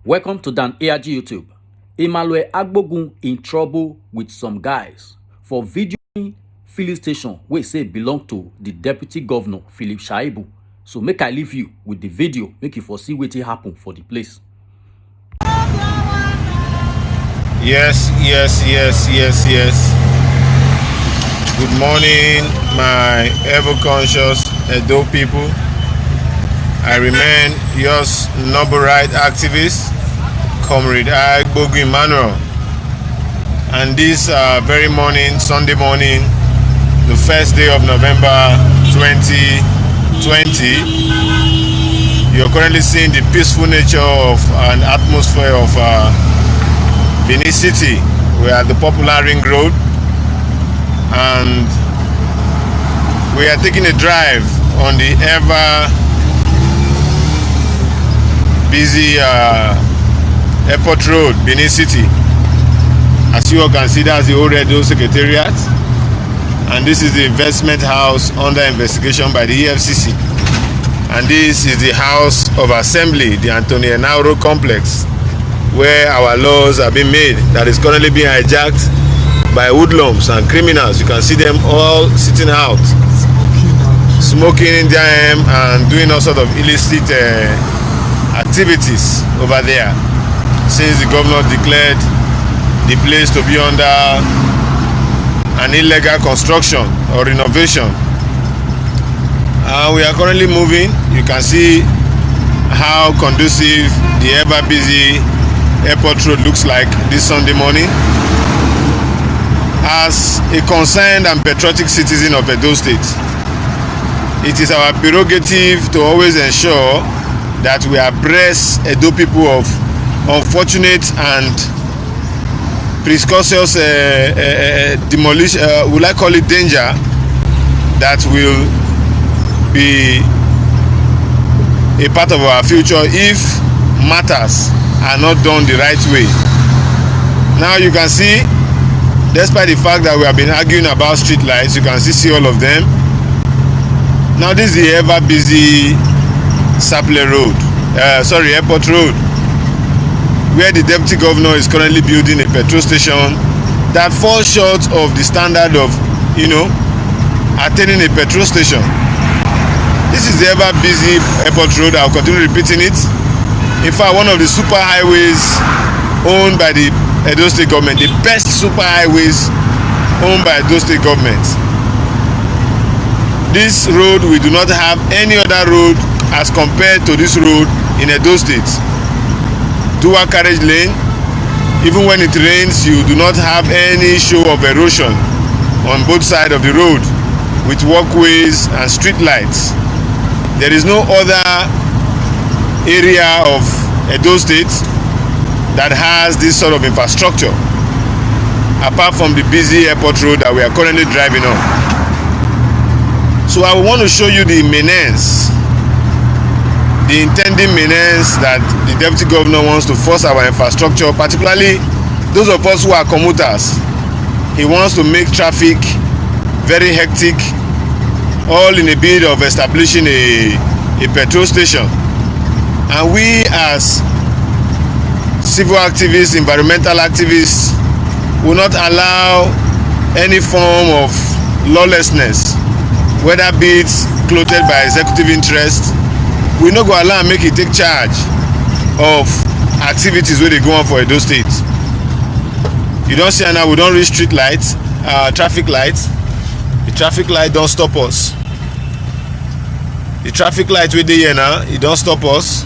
Welcome to Dan ARG YouTube. Emmanuel Agbogun in trouble with some guys for videoing filling station wey say belong to the deputy governor Philip Shaibu. So make I leave you with the video, make you for see wetin happen for the place. Yes. Good morning, my ever-conscious Edo people. I remain yours noble right activist, Comrade Agbogun Emmanuel. And this very morning, Sunday morning, the first day of November 2020, you're currently seeing the peaceful nature of an atmosphere of Benin City. We're at the popular ring road and we are taking a drive on the ever busy airport road, Benin City. As you all can see, that's the old Edo Secretariat, and this is the investment house under investigation by the EFCC, and this is the House of Assembly, the Anthony Enahoro complex, where our laws are being made, that is currently being hijacked by hoodlums and criminals. You can see them all sitting out, smoking Indian hemp and doing all sort of illicit activities over there, since the governor declared the place to be under an illegal construction or renovation. We are currently moving. You can see how conducive the ever busy airport road looks like this Sunday morning. As a concerned and patriotic citizen of Edo State, it is our prerogative to always ensure that we abreast Edo people of unfortunate and precursors demolition, will I call it danger, that will be a part of our future if matters are not done the right way. Now you can see, despite the fact that we have been arguing about street lights, you can see all of them. Now this is the ever busy airport road, where the deputy governor is currently building a petrol station that falls short of the standard of, attaining a petrol station. This is the ever busy airport road. I'll continue repeating it. In fact, one of the super highways owned by the Edo State government, the best super highways owned by Edo State government. This road, we do not have any other road as compared to this road in Edo State. Dual carriage lane. Even when it rains, you do not have any show of erosion on both sides of the road, with walkways and street lights. There is no other area of Edo State that has this sort of infrastructure apart from the busy airport road that we are currently driving on. So I want to show you the menace, the intending menace that the deputy governor wants to force our infrastructure, particularly those of us who are commuters. He wants to make traffic very hectic, all in a bid of establishing a petrol station. And we as civil activists, environmental activists, will not allow any form of lawlessness, whether be it clothed by executive interest. We no go allow make it take charge of activities where they go on for Edo State. You don't see now, we don't reach street lights, traffic lights. The traffic light don't stop us. The traffic light wey dey here now, it don't stop us.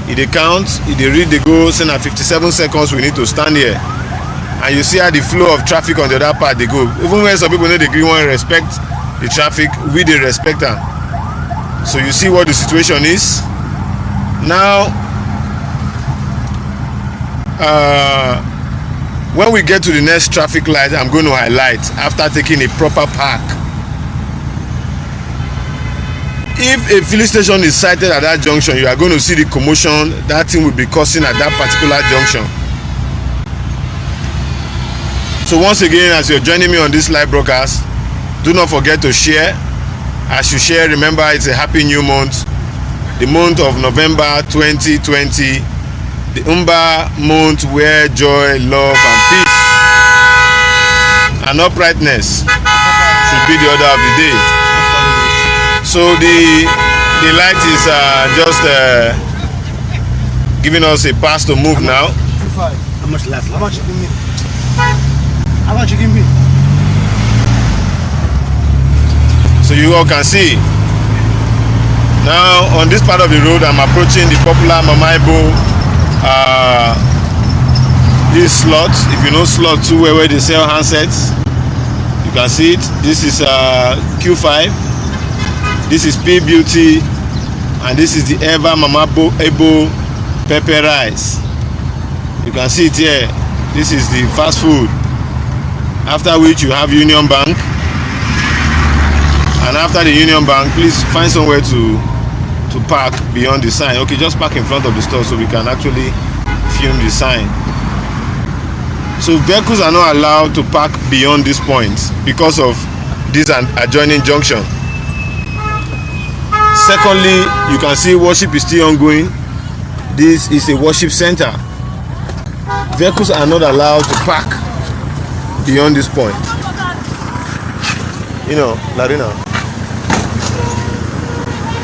It dey count, it dey read, they go, say na 57 seconds we need to stand here. And you see how the flow of traffic on the other part they go. Even when some people know they want to respect the traffic, we dey respect them. So you see what the situation is. Now, when we get to the next traffic light, I'm going to highlight after taking a proper park. If a filling station is sited at that junction, you are going to see the commotion that thing will be causing at that particular junction. So once again, as you're joining me on this live broadcast, do not forget to share. As you share, remember it's a happy new month, the month of November 2020, the Umba month where joy, love, and peace and uprightness should be the order of the day. So the light is just giving us a pass to move now. How much left? How much you give me? How much you give me? So you all can see. Now on this part of the road, I'm approaching the popular Mama Ibo this slot. If you know slot 2 where they sell handsets, you can see it. This is Q5. This is P Beauty, and this is the Eva Mama Ibo pepper rice. You can see it here. This is the fast food. After which you have Union Bank, and after the Union Bank, please find somewhere to park beyond the sign. Okay, just park in front of the store so we can actually film the sign. So vehicles are not allowed to park beyond this point because of this adjoining junction. Secondly, you can see worship is still ongoing. This is a worship center. Vehicles are not allowed to park beyond this point. You know, Larina.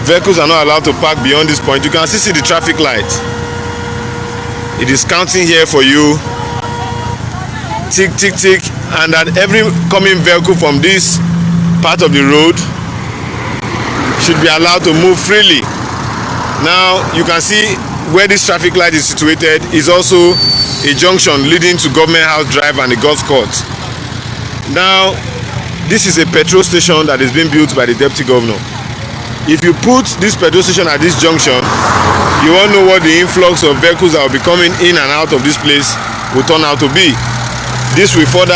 Vehicles are not allowed to park beyond this point. You can still see the traffic light. It is counting here for you. Tick, tick, tick. And that every coming vehicle from this part of the road should be allowed to move freely. Now, you can see where this traffic light is situated is also a junction leading to Government House Drive and the golf court. Now, this is a petrol station that is being built by the Deputy Governor. If you put this petrol station at this junction, you won't know what the influx of vehicles that will be coming in and out of this place will turn out to be. This will further,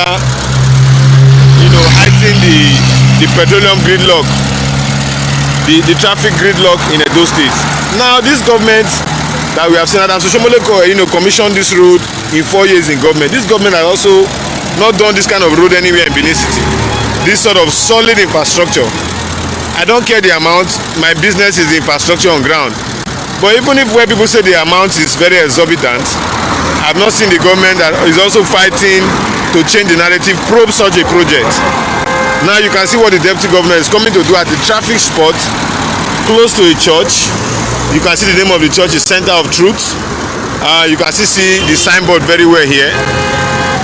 heighten the petroleum gridlock, the traffic gridlock in Edo State. Now, this government that we have seen, Adams Oshiomhole, commissioned this road in 4 years in government. This government has also not done this kind of road anywhere in Benin City. This sort of solid infrastructure. I don't care the amount. My business is the infrastructure on ground. But even if where people say the amount is very exorbitant, I've not seen the government that is also fighting to change the narrative, probe such a project. Now you can see what the Deputy Governor is coming to do at the traffic spot close to a church. You can see the name of the church is Center of Truth. You can still see the signboard very well here.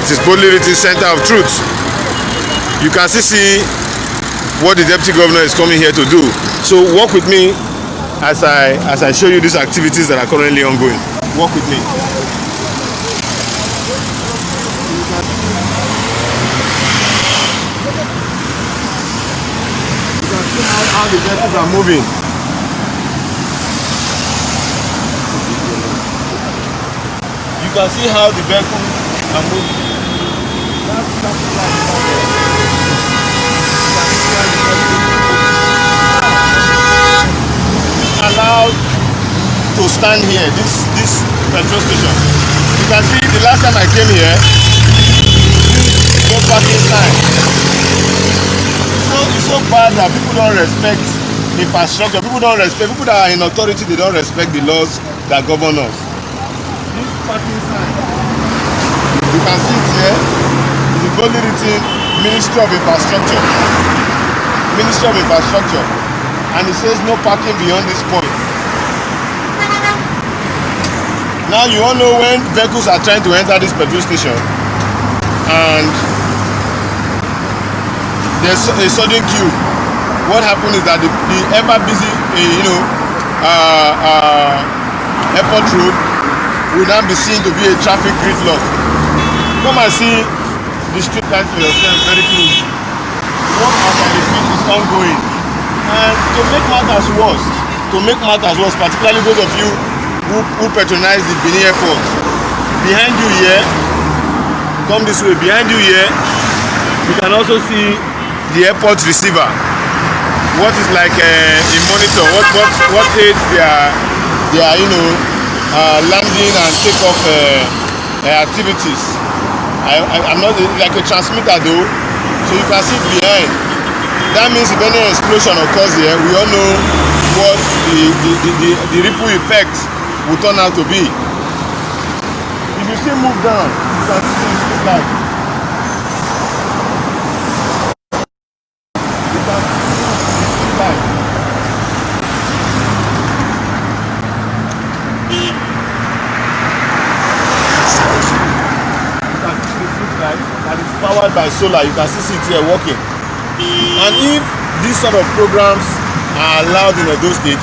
It is boldly written Center of Truth. You can still see what the Deputy Governor is coming here to do. So walk with me as I show you these activities that are currently ongoing. Walk with me. You can see how the vehicles are moving. You can see how the vehicles are moving. Allowed to stand here, this petrol station. You can see the last time I came here, no parking sign. So it's so bad that people don't respect infrastructure. People that are in authority, they don't respect the laws that govern us. This parking sign, you can see it here. It's boldly written Ministry of Infrastructure. Ministry of Infrastructure. And it says no parking beyond this point. Now you all know when vehicles are trying to enter this petrol station and there's a sudden queue. What happens is that the ever busy airport road will now be seen to be a traffic gridlock. Come and see the street light for yourself very close. What is ongoing. And to make matters worse, particularly those of you who patronize the Benin airport, behind you here, come this way, behind you here, you can also see the airport receiver. What is like a monitor, what aids their landing and takeoff activities. I'm not like a transmitter though, so you can see behind. That means if any explosion occurs here, we all know what the ripple effect will turn out to be. you still move down, you can see the street light. You can see the street light. That is powered by solar. You can see it here working. And if these sort of programs are allowed in Edo State,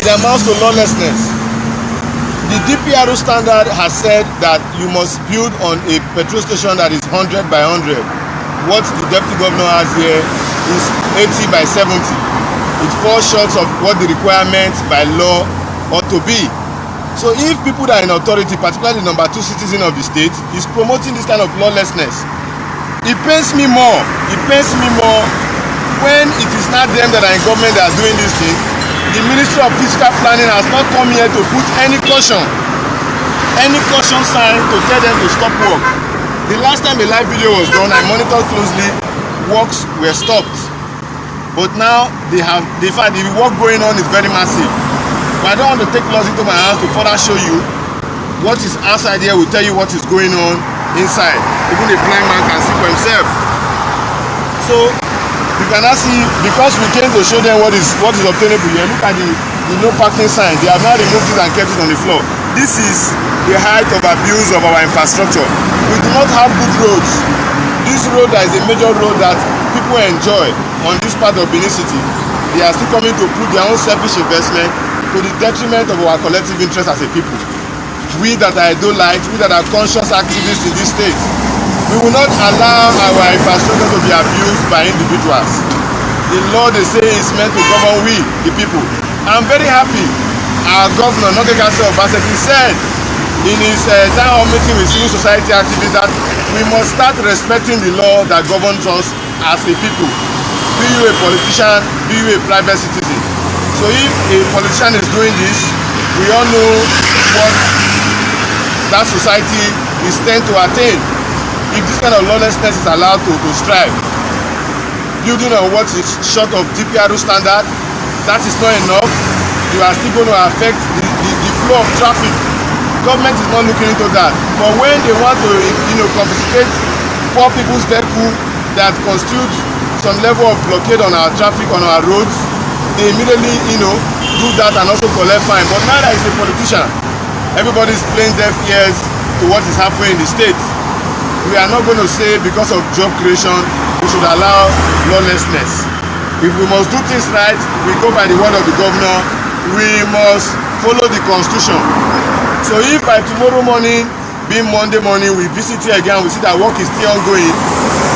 it amounts to lawlessness. The DPRO standard has said that you must build on a petrol station that is 100 by 100. What the deputy governor has here is 80 by 70. It falls short of what the requirements by law ought to be. So if people that are in authority, particularly the number 2 citizen of the state, is promoting this kind of lawlessness, it pains me more when it is not them that are in government that are doing this thing. The Ministry of Fiscal Planning has not come here to put any caution sign to tell them to stop work. The last time a live video was done, I monitored closely, works were stopped. But now the work going on is very massive. But I don't want to take laws into my hands to further show you what is outside here. Will tell you what is going on inside. Even a blind man can see for himself. So you cannot see, because we came to show them what is obtainable here. Look at the no parking sign. They have now removed it and kept it on the floor. This is the height of abuse of our infrastructure. We do not have good roads. This road that is a major road that people enjoy on this part of Benin City, they are still coming to put their own selfish investment to the detriment of our collective interest as a people. We that are Edo-lite, we that are conscious activists in this state, we will not allow our infrastructure to be abused by individuals. The law, they say, is meant to govern we, the people. I'm very happy our governor, Nogekase Obaseki, said in his town hall meeting with civil society activists that we must start respecting the law that governs us as a people. Be you a politician, be you a private citizen. So if a politician is doing this, we all know what that society is tend to attain if this kind of lawlessness is allowed to strive. Building on what is short of DPRO standard, that is not enough. You are still going to affect the flow of traffic. Government is not looking into that. But when they want to, confiscate poor people's vehicle that constitute some level of blockade on our traffic, on our roads, they immediately, do that and also collect fine. But now that is a politician, everybody is playing deaf ears to what is happening in the state. We are not going to say because of job creation, we should allow lawlessness. If we must do things right, we go by the word of the governor. We must follow the constitution. So if by tomorrow morning, being Monday morning, we visit here again, we see that work is still ongoing,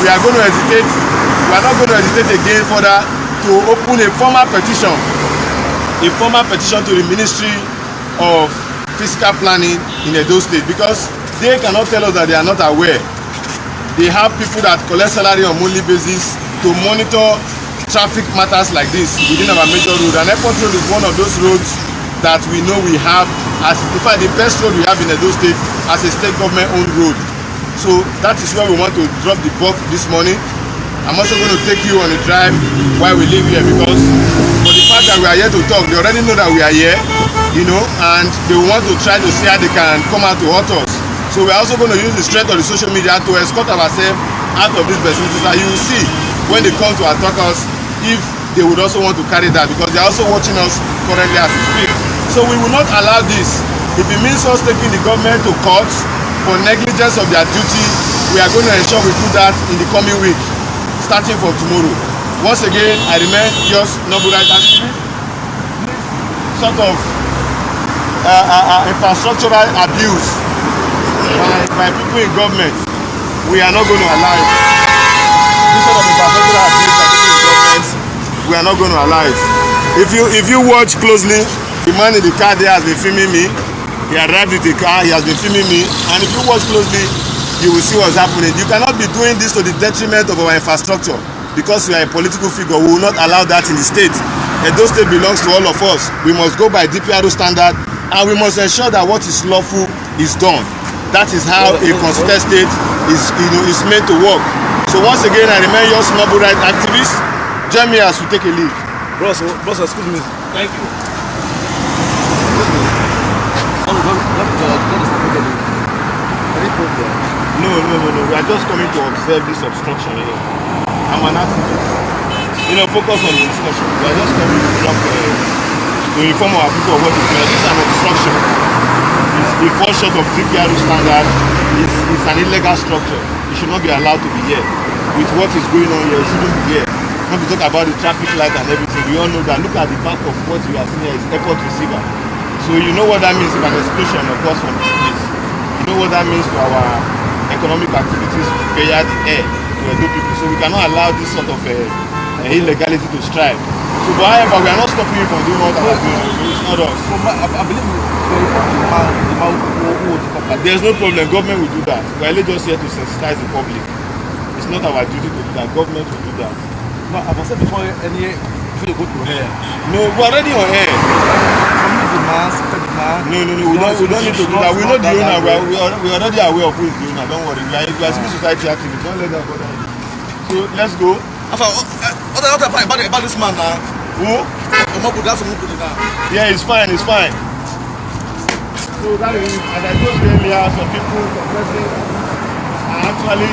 we are going to hesitate. We are not going to hesitate again further to open a formal petition to the Ministry of Fiscal Planning in Edo State, because they cannot tell us that they are not aware. They have people that collect salary on monthly basis to monitor traffic matters like this within our major road. And Airport Road is one of those roads that we know we have as, in fact, the best road we have in Edo State as a state government owned road. So that is where we want to drop the bulk this morning. I'm also going to take you on a drive while we live here, because for the fact that we are here to talk, they already know that we are here, and they want to try to see how they can come out to hurt us. So we are also going to use the strength of the social media to escort ourselves out of these facilities, and you will see when they come to attack us if they would also want to carry that, because they are also watching us currently as we speak. So we will not allow this. If it means us taking the government to court for negligence of their duty, we are going to ensure we do that in the coming week, starting from tomorrow. Once again, I remain just noble right activist. Sort of infrastructural abuse by people in government, we are not going to allow it. This sort of infrastructural abuse by people in government, we are not going to allow it. If you watch closely, the man in the car there has been filming me. He arrived with the car, he has been filming me, and if you watch closely, you will see what's happening. You cannot be doing this to the detriment of our infrastructure. Because we are a political figure, we will not allow that in the state. Edo State belongs to all of us. We must go by DPRO standard, and we must ensure that what is lawful is done. That is how a consistent state is meant to work. So once again, I remain your noble right activist. Join me as we take a leave. Boss, excuse me. Thank you. No. We are just coming to observe this obstruction. I'm an activist. Focus on the discussion. We are just coming to inform our people of what is going on. This is an obstruction. It falls short of DPR standard. It's an illegal structure. It should not be allowed to be here. With what is going on here, it shouldn't be here. When we talk about the traffic light and everything, we all know that. Look at the back of what you are seeing here is airport receiver. So you know what that means if an explosion occurs from this place. You know what that means for our economic activities via the air to Edo people. So we cannot allow this sort of illegality to strive. So, but however, we are not stopping you from doing what we are doing. It's not us. So, I believe there's no problem. Government will do that. We are just here to sensitize the public. It's not our duty to do that. Government will do that. No, I was saying before any go to air. No, we're already on air. No. We don't need to do that. We know the owner. We're already aware of who is the owner. Don't worry. We are civil society activists. Don't let that bother you. So let's go. What about this man now? Who? Yeah, it's fine. So that is, as I told you earlier, some people suppressing are actually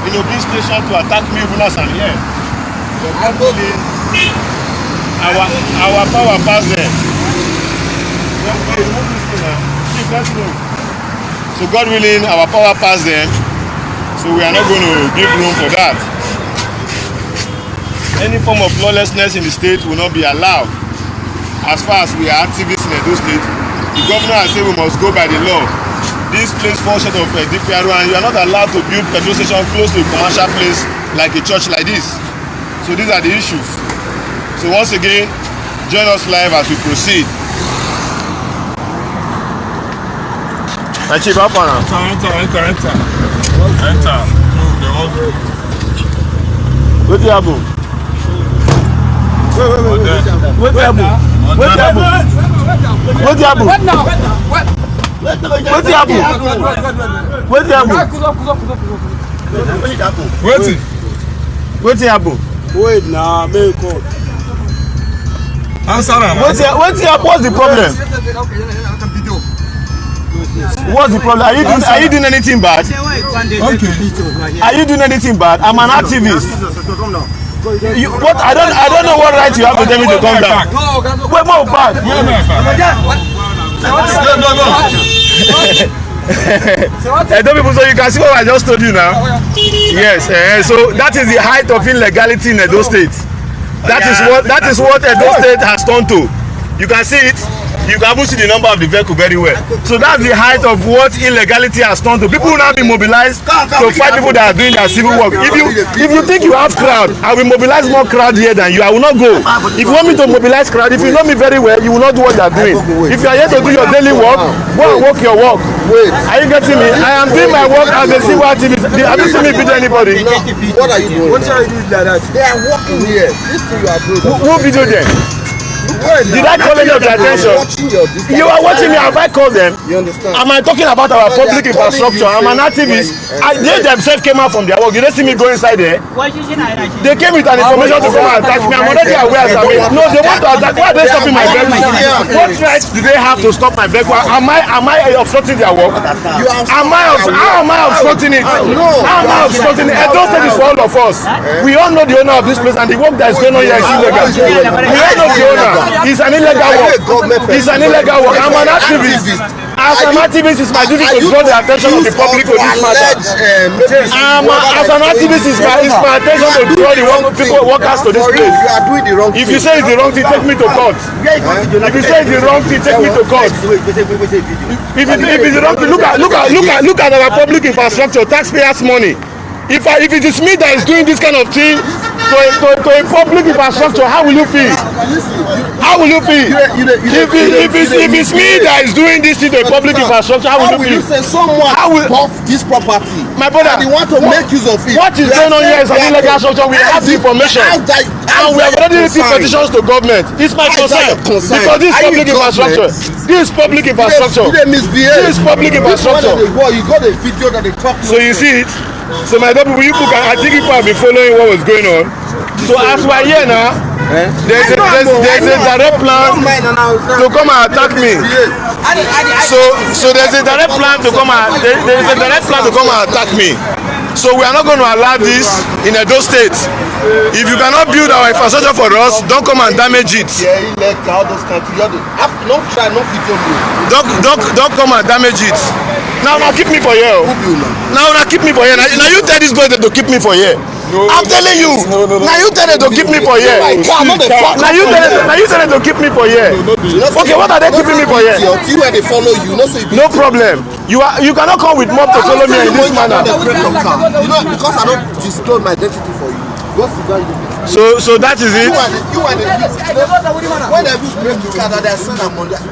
being stationed to attack me even as I'm here. But actually, our power pass them. So God willing, our power pass them. So we are not going to give room for that. Any form of lawlessness in the state will not be allowed. As far as we are activists in Edo State, the governor has said we must go by the law. This place falls short of DPR, and you are not allowed to build petrol station close to a commercial place like a church like this. So these are the issues. So once again, join us live as we proceed. Chief, how far now? Enter. What do you have? What happened? Wait now, make call. Answer am. What's the problem? What's the problem? Are you doing anything bad? Okay. Are you doing anything bad? I'm an activist. What? I don't know what right you have to tell me to come down. Wait, more back. Edo people, so you can see what I just told you now. Yes. So that is the height of illegality in Edo State. That is what Edo State has turned to. You can see it. You can even see the number of the vehicle very well. So that's the height of what illegality has turned to. People will now be mobilized to fight people that are doing their civil work. If you think you have crowd, I will mobilize more crowd here than you. I will not go. If you want me to mobilize crowd, if you know me very well, you will not do what you are doing. If you are here to do your daily work, go and work your work. Are you getting me? I am doing my work as a civil activist. Have you seen me video anybody? What are you doing? What are you doing like that? They are working here. This thing you are doing. Who videoed them? Did I call any of your attention? You are watching me. Have I called them? You understand? Am I talking about our public infrastructure? I'm an activist. They themselves came out from their work. You don't see me go inside there. They came with an information to come and attack me. I'm already aware. No, they want to attack. Why are they stopping my vehicle? What right do they have to stop my vehicle? Am I obstructing their work? How am I obstructing it? How am I obstructing it? Edo State is for all of us. We all know the owner of this place, and the work that is going on here is illegal. We all know the owner. It's an illegal work. It's an illegal work. I'm an activist. As an activist, it's my duty to draw the attention of the public to this matter. As an activist, it's my attention to draw the workers to this place. If you say it's the wrong thing, take me to court. If you say it's the wrong thing, take me to court. If it's the wrong thing, look at our public infrastructure, taxpayers' money. If it is me that is doing this kind of thing to a public infrastructure, how will you feel? How will you feel? If it's me that is doing this thing to a public infrastructure, how will you feel? Say someone bought this property, my brother, and they want to make use of it. What is going on here is an illegal structure. We have the information, and we have already received petitions to government. It's my concern because this is public infrastructure. This is public infrastructure. This is public infrastructure. You got a video that they talk. So you see it. So my people, I think people have been following what was going on. So as we are here now, there's a direct plan to come and attack me. So there's a direct plan to come and attack me. So we are not going to allow this in Edo State. If you cannot build our infrastructure for us, don't come and damage it. Don't come and damage it. Now keep me for here. Now keep me for here. Now you tell this boy to keep me for here. No, I'm telling you. Now you tell them to keep me for here. Now you tell them to keep me for here. Okay, what are they keeping me for here? They follow you. No problem. You cannot come with mob to follow me in this manner. Because I don't disclose my identity for you. So that is it. When they break the car, they send them on that.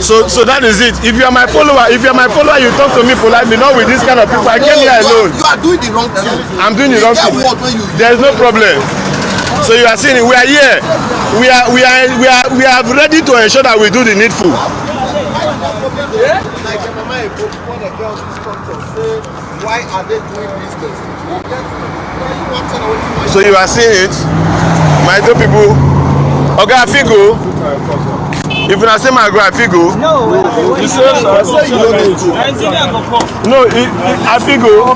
So that is it. If you are my follower, you talk to me politely, not with this kind of people. I came here alone. You are doing the wrong thing. I'm doing the wrong thing. There is no problem. So you are saying we are here. We are ready to ensure that we do the needful. Why are they doing business? So you are seeing it, my two people. Okay, I feel go. If you say my girl, I feel go. No, you say you don't need to. No, I feel go.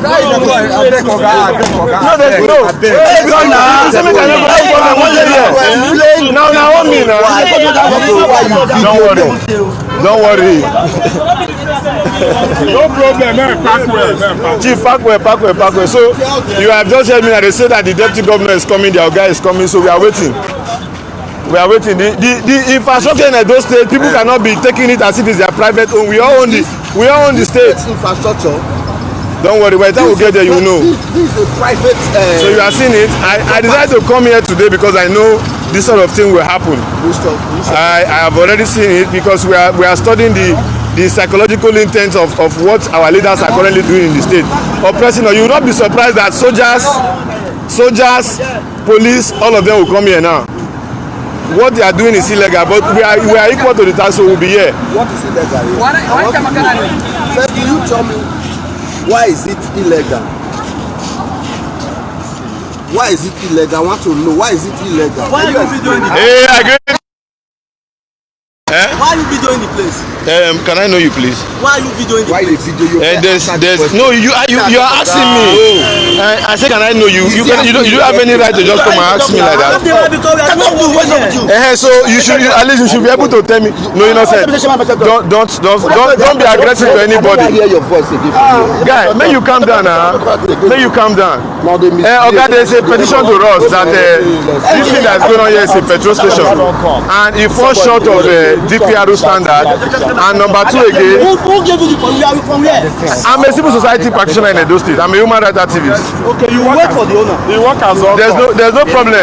Don't worry. No problem, man. Chief, Parkway. So you have just heard me that they say that the deputy governor is coming, their guy is coming, so we are waiting. The infrastructure in Edo State, people cannot be taking it as if it's their private own. We all own the state. Infrastructure. Don't worry, by the time we get there, you will know. This is a private. So you are seeing it. I decided to come here today because I know this sort of thing will happen. I have already seen it because we are studying the psychological intent of what our leaders are currently doing in the state. Oppressing, you will not be surprised that soldiers, police, all of them will come here now. What they are doing is illegal, but we are equal to the task, so we'll be here. What is illegal? First, do you tell me why is it illegal? Why is it illegal? I want to know why is it illegal? Why are you videoing the place? Hey, I agree. Why are you videoing the place? Can I know you, please? Why are you videoing the Why place? you video There's no you are asking me. I say, can I know you? You don't have any right to just come and ask me like that. So you should at least you should be able to tell me. No, you know, said don't be aggressive to anybody. I hear your voice again. Guy, may you calm down now. May you calm down. Okay, there's a petition to us that this thing that's going on here is a petrol station, and it falls short of DPRO standard. And number two again, who gave you the phone? Where are you from? Here? I'm a civil society practitioner in Edo State. I'm a human rights activist. Okay, you wait for the owner. You work as well. There's no problem.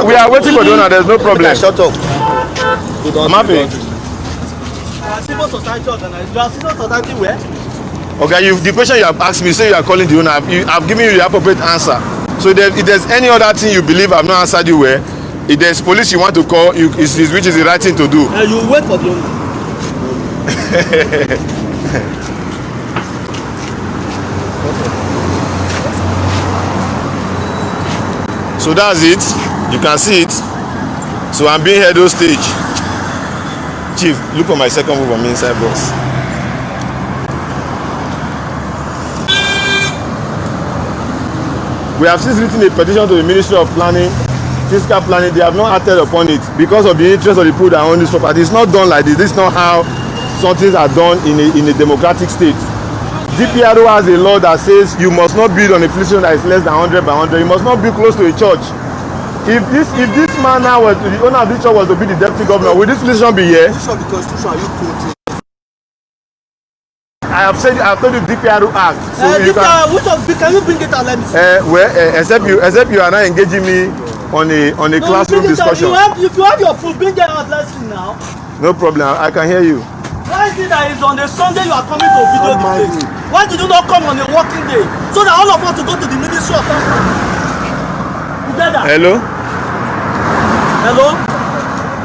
We are waiting for the owner. There's no problem. Shut up. I'm happy. Civil society organized. You are civil society where? Okay, the question you have asked me, say you are calling the owner. I've given you the appropriate answer. So if there's any other thing you believe I've not answered you where, if there's police you want to call, which is the right thing to do. You wait for the owner. So that's it. You can see it. So I'm being held on stage. Chief, look for my second move on me inside box. We have since written a petition to the Ministry of Planning, Fiscal Planning. They have not acted upon it because of the interest of the people that own this property. It's not done like this. This is not how some things are done in a democratic state. DPRO has a law that says you must not build on a flea that is less than 100 by 100. You must not build close to a church. If this man now was the owner of this church was to be the deputy governor, will this flea be here? This is the constitution. You quoting? I have told you DPRO Act. So you can you bring it and let me see? Except you are not engaging me on a classroom discussion. If you have your proof, bring it out. Let's see now. No problem. I can hear you. Why is it that it's on a Sunday you are coming to video the place? Why did you not come on a working day so that all of us to go to the Ministry of Transport together? Hello.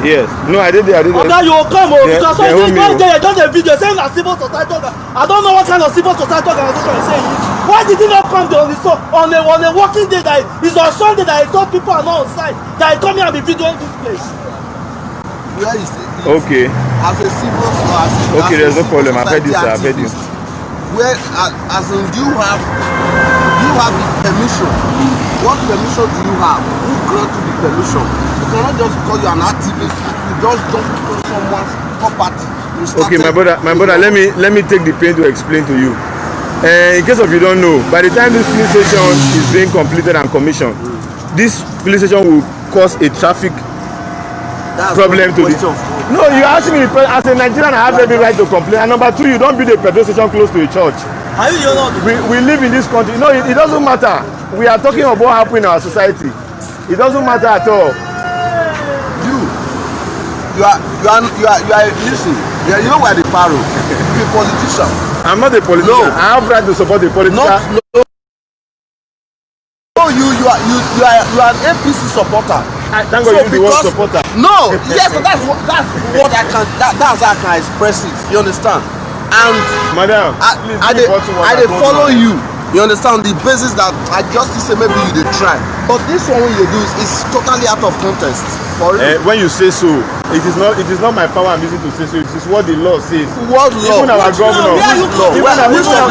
Yes. No, I did. Okay, you will come because some people there done a video saying that civil society. I don't know what kind of civil society organization is saying. Why did he not come on a working day that is on Sunday that I thought people are not on site that I come here and be videoing this place? where is it? Okay. As a civil or as Okay, there's no problem. I've heard you, sir. I've heard you. Where, as in, do you have the permission? What permission do you have? Who granted the permission? You cannot just call you an activist. You just jump into someone's property. Okay, my brother, let me take the pain to explain to you. In case of you don't know, by the time this police station is being completed and commissioned, this police station will cause a traffic problem to the. No, you ask me as a Nigerian, I have every right to complain. And number two, you don't build a petrol station close to a church. Are you not? We live in this country. No, it doesn't matter. We are talking about what happened in our society. It doesn't matter at all. You are listen. You know why the paro? You're a politician. I'm not a politician. No. I have right to support a politician. No, you are an APC supporter. Thank God you the word supporter. No, yes, that's what I can. That's how I can express it. You understand? And madam, I follow you. You understand the basis that I just say maybe you did try, but this one you do is totally out of context. For when you say so, it is not my power and business to say so. It is what the law says. What law? Even our governor. Even our governor.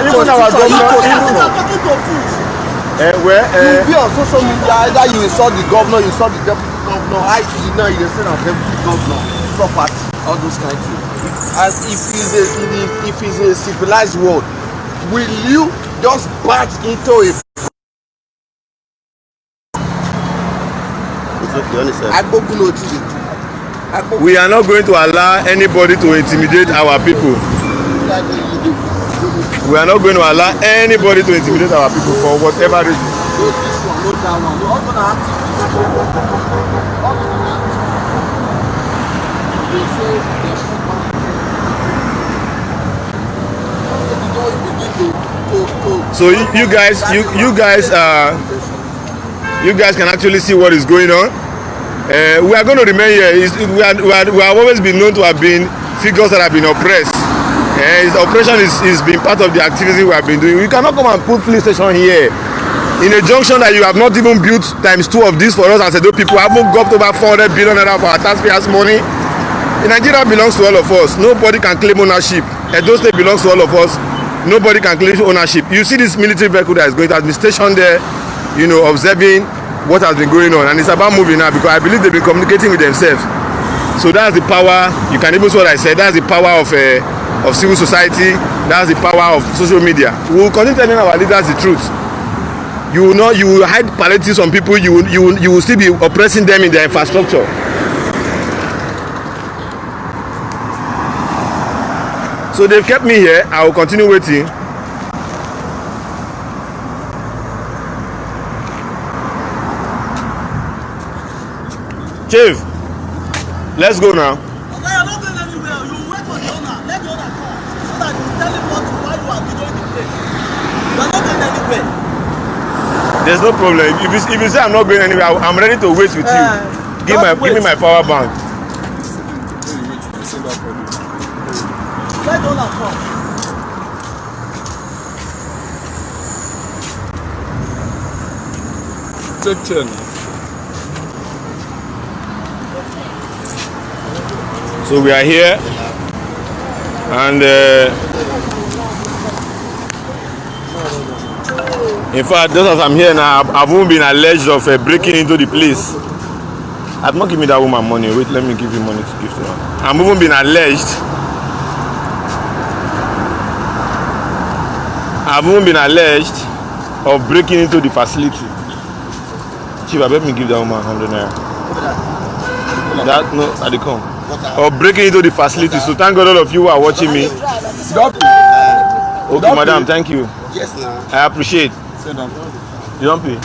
You be on social media, either you insult the governor, you insult the deputy governor, you say na deputy governor, property, all those kind of things. As if it's a civilized world, will you just barge into a we are not going to allow anybody to intimidate our people. We are not going to allow anybody to intimidate our people for whatever reason. So you guys can actually see what is going on. We are going to remain here. We have always been known to have been figures that have been oppressed. His operation is been part of the activity we have been doing. We cannot come and put police station here in a junction that you have not even built times 2 of this for us as Edo people. Haven't got over 400 billion naira for our taxpayers' money. Nigeria belongs to all of us. Nobody can claim ownership. Edo State belongs to all of us. Nobody can claim ownership. You see this military vehicle that is going to be stationed there, you know, observing what has been going on, and it's about moving now because I believe they've been communicating with themselves. So that's the power. You can even see what I said. That's the power of civil society. That's the power of social media. We will continue telling our leaders the truth. You will hide palliatives on people. You will still be oppressing them in their infrastructure. So they've kept me here. I will continue waiting. Chief, let's go now. Okay, you're not going anywhere. You wait for the owner. Let the owner come so that you tell him why you are videoing the place. You're not going anywhere. There's no problem. If you say I'm not going anywhere, I'm ready to wait with you. Give me my power bank. Let the owner come. Take care. So we are here, and in fact, just as I'm here now, I've even been alleged of breaking into the place. I've not given that woman money. Wait, let me give you money to give to her. I'm even been alleged. I've even been alleged of breaking into the facility. Chief, I bet me give that woman 100 naira. That no, I dey come. Or breaking into the facility. So thank God all of you who are watching me. Okay, madam, thank you. Yes, now. I appreciate. You don't pay.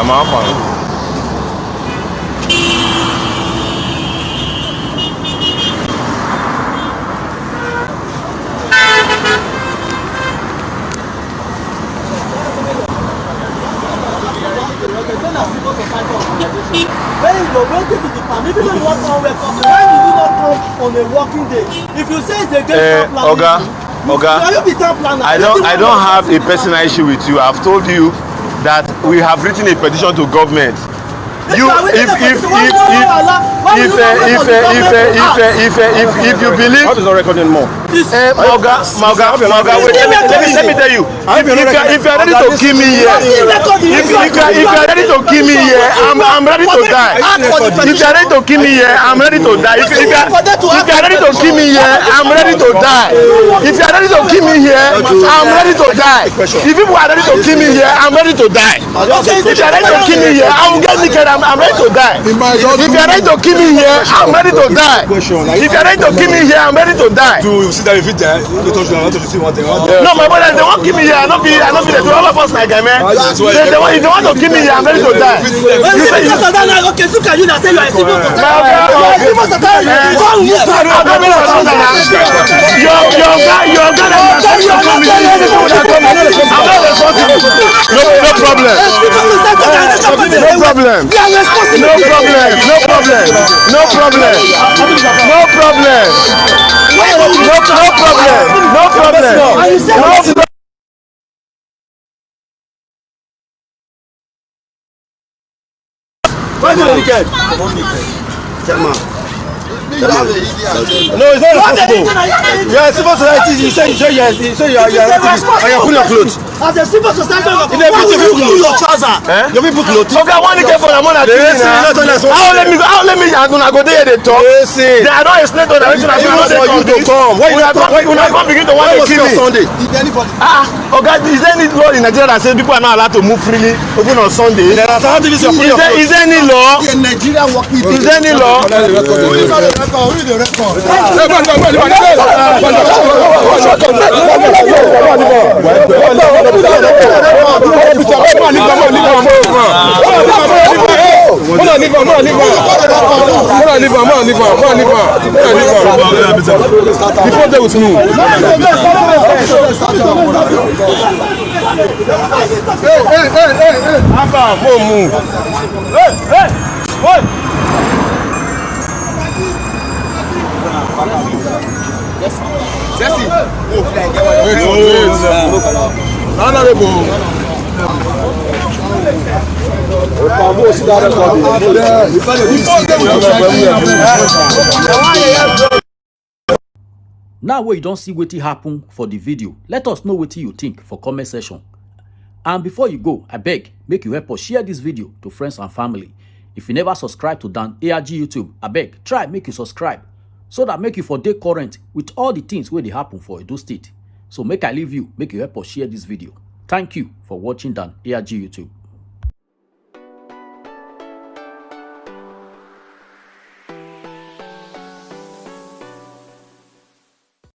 When you went to the farm, even though you want somewhere, why did you not come on a working day? If you say it's against town planning, I don't have a personal issue with you. I've told you that we have written a petition to government. If you believe, what is not recording more? Mauga, let me tell you. If you are ready to kill me here, if you are ready to kill me here, I'm ready to die. If you are ready to kill me here, I'm ready to die. If you are ready to kill me here, I'm ready to die. If you are ready to kill me here, I'm ready to die. If people are ready to kill me here, I'm ready to die. If you are ready to kill me here, I will get naked. I'm ready to die. If you are ready to kill me here, I'm ready to die. If you are ready to kill me here, I'm ready to die. No, my brother, they won't kill me here. I not be the all of us like that, man. If they want to kill me here, I'm ready to die. Okay, so can you not say you are a civil society? No problem. No, it's not responsible. You are a civil society. You say you are and you're putting your clothes. As a civil society, You put your trouser. You put clothes. Okay, I want to get for the money. How let me I'm gonna go there they talk. I don't explain to them. You to come. Why you not begin to want to kill me? Sunday? Okay, is there any law in Nigeria that says people are not allowed to move freely even on Sunday? Is there any law? Is there any law? Before they will move. Now wey you don't see wetin happen for the video, let us know what you think for comment section. And before you go, I beg make you help us share this video to friends and family. If you never subscribe to Dan ARG YouTube, I beg try make you subscribe so that make you for dey current with all the things wey dey happen for Edo State. So make I leave you, make you help us share this video. Thank you for watching Dan ARG YouTube.